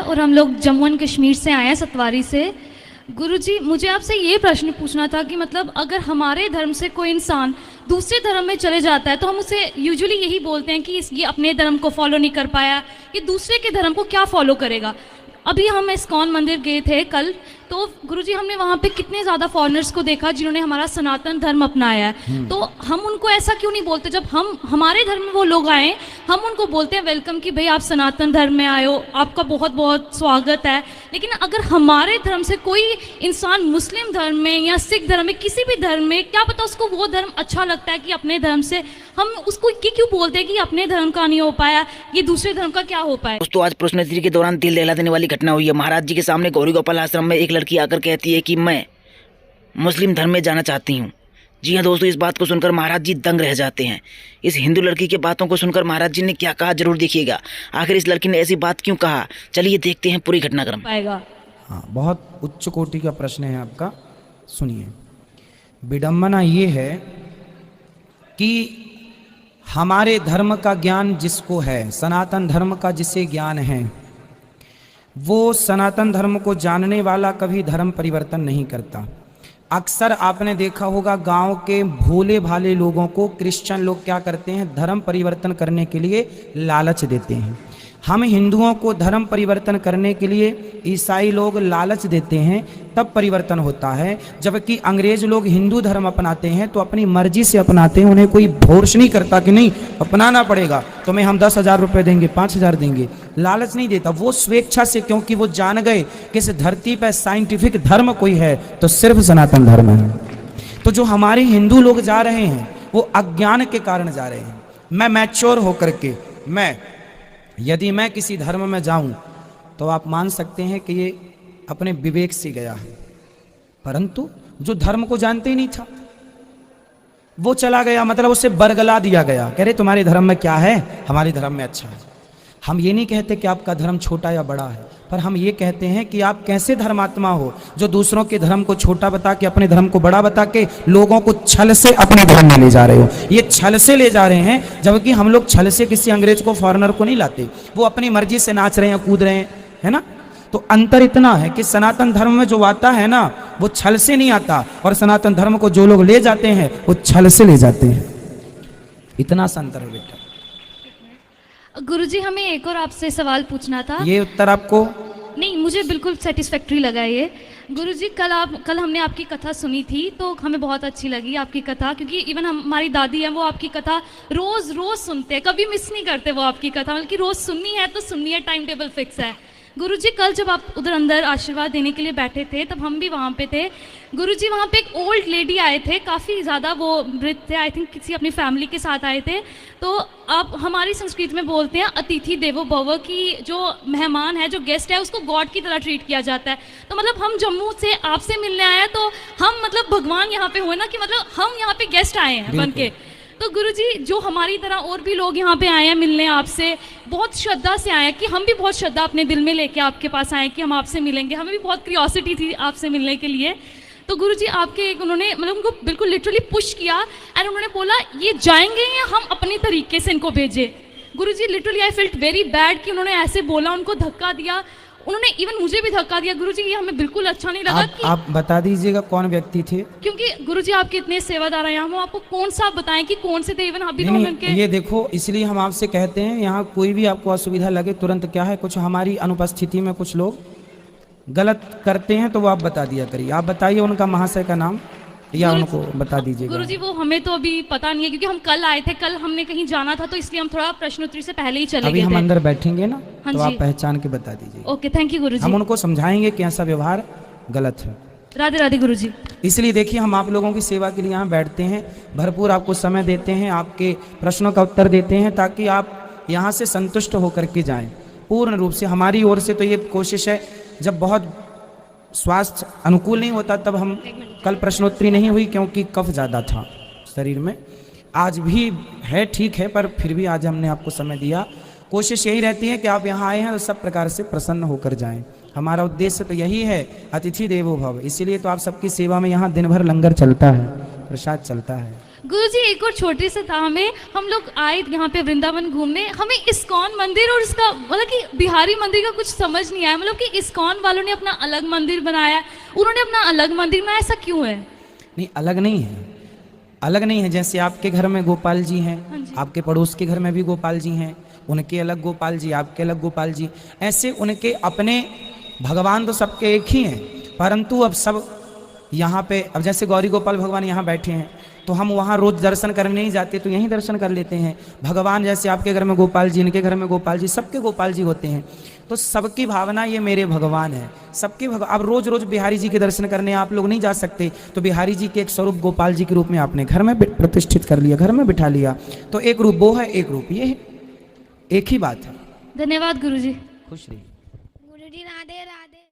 और हम लोग जम्मू एंड कश्मीर से आए हैं, सतवारी से। गुरुजी, मुझे आपसे ये प्रश्न पूछना था कि मतलब अगर हमारे धर्म से कोई इंसान दूसरे धर्म में चले जाता है तो हम उसे यूजुअली यही बोलते हैं कि ये अपने धर्म को फॉलो नहीं कर पाया, ये दूसरे के धर्म को क्या फॉलो करेगा। अभी हम इस्कॉन मंदिर गए थे कल, तो गुरुजी हमने वहाँ पे कितने ज़्यादा फॉरेनर्स को देखा जिन्होंने हमारा सनातन धर्म अपनाया है। तो हम उनको ऐसा क्यों नहीं बोलते, जब हम हमारे धर्म में वो लोग आए हम उनको बोलते हैं वेलकम कि भाई आप सनातन धर्म में आए हो, आपका बहुत बहुत स्वागत है। लेकिन अगर हमारे धर्म से कोई इंसान मुस्लिम धर्म में या सिख धर्म में, किसी भी धर्म में, क्या पता उसको वो धर्म अच्छा लगता है कि अपने धर्म से, हम उसको ये क्यों बोलते हैं कि अपने धर्म का नहीं हो पाया, ये दूसरे धर्म का क्या हो पाया। दोस्तों, आज प्रश्नोत्तरी के दौरान दिल दहला देने वाली घटना हुई है। महाराज जी के सामने गौरी गोपाल आश्रम में एक लड़की आकर कहती है कि मैं मुस्लिम धर्म में जाना चाहती हूँ। जी हाँ दोस्तों, इस बात को सुनकर महाराज जी दंग रह जाते हैं। इस हिंदू लड़की की बातों को सुनकर महाराज जी ने क्या कहा जरूर देखिएगा। आखिर इस लड़की ने ऐसी बात क्यों कहा, चलिए देखते हैं पूरी घटनाक्रम। हाँ, बहुत उच्च कोटि का प्रश्न है आपका, सुनिए। विडंबना ये है कि हमारे धर्म का ज्ञान जिसको है, सनातन धर्म का जिसे ज्ञान है, वो सनातन धर्म को जानने वाला कभी धर्म परिवर्तन नहीं करता। अक्सर आपने देखा होगा गांव के भोले भाले लोगों को क्रिश्चियन लोग क्या करते हैं, धर्म परिवर्तन करने के लिए लालच देते हैं। हम हिंदुओं को धर्म परिवर्तन करने के लिए ईसाई लोग लालच देते हैं, तब परिवर्तन होता है। जबकि अंग्रेज लोग हिंदू धर्म अपनाते हैं तो अपनी मर्जी से अपनाते हैं, उन्हें कोई फोर्स नहीं करता कि नहीं अपनाना पड़ेगा, तुम्हें हम 10,000 रुपये देंगे, 5,000 देंगे, लालच नहीं देता। वो स्वेच्छा से, क्योंकि वो जान गए कि इस धरती पर साइंटिफिक धर्म कोई है तो सिर्फ सनातन धर्म है। तो जो हमारे हिंदू लोग जा रहे हैं वो अज्ञान के कारण जा रहे हैं। मैं मैच्योर होकर के, यदि मैं किसी धर्म में जाऊं तो आप मान सकते हैं कि ये अपने विवेक से गया है, परंतु जो धर्म को जानते ही नहीं था वो चला गया, मतलब उसे बरगला दिया गया, कह रहे तुम्हारे धर्म में क्या है, हमारे धर्म में अच्छा है। हम ये नहीं कहते कि आपका धर्म छोटा या बड़ा है, पर हम ये कहते हैं कि आप कैसे धर्मात्मा हो जो दूसरों के धर्म को छोटा बता के अपने धर्म को बड़ा बता के लोगों को छल से अपने धर्म में ले जा रहे हो। ये छल से ले जा रहे हैं, जबकि हम लोग छल से किसी अंग्रेज को, फॉरेनर को नहीं लाते, वो अपनी मर्जी से नाच रहे हैं, कूद रहे हैं, है ना। तो अंतर इतना है कि सनातन धर्म में जो आता है ना वो छल से नहीं आता, और सनातन धर्म को जो लोग ले जाते हैं वो छल से ले जाते हैं। इतना सा अंतर है बेटा। गुरुजी, हमें एक और आपसे सवाल पूछना था। ये उत्तर आपको नहीं, मुझे बिल्कुल सेटिस्फैक्ट्री लगा ये। गुरुजी, कल हमने आपकी कथा सुनी थी तो हमें बहुत अच्छी लगी आपकी कथा, क्योंकि इवन हमारी दादी हैं वो आपकी कथा रोज़ सुनते हैं, कभी मिस नहीं करते वो आपकी कथा, बल्कि रोज़ सुननी है तो सुननी है, टाइम टेबल फिक्स है। गुरुजी, कल जब आप उधर अंदर आशीर्वाद देने के लिए बैठे थे तब हम भी वहाँ पे थे। गुरुजी, वहाँ पे एक ओल्ड लेडी आए थे, काफ़ी ज़्यादा वो वृद्ध थे, आई थिंक किसी अपनी फैमिली के साथ आए थे। तो आप हमारी संस्कृति में बोलते हैं अतिथि देवो भव, की जो मेहमान है, जो गेस्ट है, उसको गॉड की तरह ट्रीट किया जाता है। तो मतलब हम जम्मू से आपसे मिलने आए हैं तो हम मतलब भगवान यहाँ पे हुए ना, कि मतलब हम यहाँ पे गेस्ट आए हैं बन के। तो गुरुजी, जो हमारी तरह और भी लोग यहाँ पे आए हैं मिलने आपसे, बहुत श्रद्धा से आए हैं, कि हम भी बहुत श्रद्धा अपने दिल में लेके आपके पास आए कि हम आपसे मिलेंगे, हमें भी बहुत क्यूरियोसिटी थी आपसे मिलने के लिए। तो गुरुजी, आपके उन्होंने मतलब उनको बिल्कुल लिटरली पुश किया एंड उन्होंने बोला ये जाएंगे या हम अपने तरीके से इनको भेजे। गुरुजी, literally I felt very bad कि उन्होंने ऐसे बोला, उनको धक्का दिया, उन्होंने इवन मुझे भी धक्का दिया। गुरुजी, ये हमें बिल्कुल अच्छा नहीं लगा। आप बता दीजिएगा कौन व्यक्ति थे, क्योंकि गुरुजी आपके इतने सेवादार हैं यहाँ, हम आपको कौन सा बताएं कि कौन से थे। इवन अभी तो उनके ये देखो, इसलिए हम आपसे कहते हैं यहाँ कोई भी आपको असुविधा लगे तुरंत, क्या है, कुछ हमारी अनुपस्थिति में कुछ लोग गलत करते हैं तो वो आप बता दिया करिए। आप बताइए उनका महाशय का नाम या उनको बता दीजिएगा। गुरुजी, वो हमें तो अभी पता नहीं है, क्योंकि हम कल आए थे, कल हमने कहीं जाना था, तो इसलिए हम थोड़ा प्रश्नोत्तरी से पहले ही चले गए थे। अभी हम अंदर बैठेंगे ना, हाँ तो जी, आप पहचान के बता दीजिए। ओके, थैंक यू गुरुजी। हम उनको समझाएंगे कि ऐसा व्यवहार गलत है। राधे राधे गुरुजी। इसलिए देखिए, हम आप लोगों की सेवा के लिए यहाँ बैठते हैं, भरपूर आपको समय देते हैं, आपके प्रश्नों का उत्तर देते हैं, ताकि आप यहाँ से संतुष्ट होकर के जाएं पूर्ण रूप से। हमारी ओर से तो ये कोशिश है, जब बहुत स्वास्थ्य अनुकूल नहीं होता तब हम, कल प्रश्नोत्तरी नहीं हुई क्योंकि कफ ज़्यादा था शरीर में, आज भी है ठीक है, पर फिर भी आज हमने आपको समय दिया। कोशिश यही रहती है कि आप यहाँ आए हैं तो सब प्रकार से प्रसन्न होकर जाएं। हमारा उद्देश्य तो यही है, अतिथि देवो भव। इसीलिए तो आप सबकी सेवा में यहाँ दिन भर लंगर चलता है, प्रसाद चलता है। गुरुजी एक और छोटी सी था, हमें हम लोग आए यहाँ पे वृंदावन घूमने, हमें इस्कॉन मंदिर और इसका मतलब कि बिहारी मंदिर का कुछ समझ नहीं आया। मतलब कि इस्कॉन वालों ने अपना अलग मंदिर बनाया, उन्होंने अपना अलग मंदिर बनाया, ऐसा क्यों है? नहीं, अलग नहीं है, अलग नहीं है। जैसे आपके घर में गोपाल जी हैं, हाँ जी। आपके पड़ोस के घर में भी गोपाल जी हैं, उनके अलग गोपाल जी, आपके अलग गोपाल जी, ऐसे उनके अपने भगवान तो सबके एक ही हैं, परंतु अब सब यहाँ पे, अब जैसे गौरी गोपाल भगवान यहाँ बैठे हैं तो हम वहाँ रोज दर्शन करने नहीं जाते, तो यहीं दर्शन कर लेते हैं। भगवान जैसे आपके घर में गोपाल जी, इनके घर में गोपाल जी, सबके गोपाल जी होते हैं, तो सबकी भावना ये मेरे भगवान है, सबके अब रोज रोज बिहारी जी के दर्शन करने आप लोग नहीं जा सकते, तो बिहारी जी के एक स्वरूप गोपाल जी के रूप में आपने घर में प्रतिष्ठित कर लिया, घर में बिठा लिया, तो एक रूप वो है, एक रूप ये है, एक ही बात है। धन्यवाद गुरुजी। खुश रहिए। गुरुजी राधे राधे।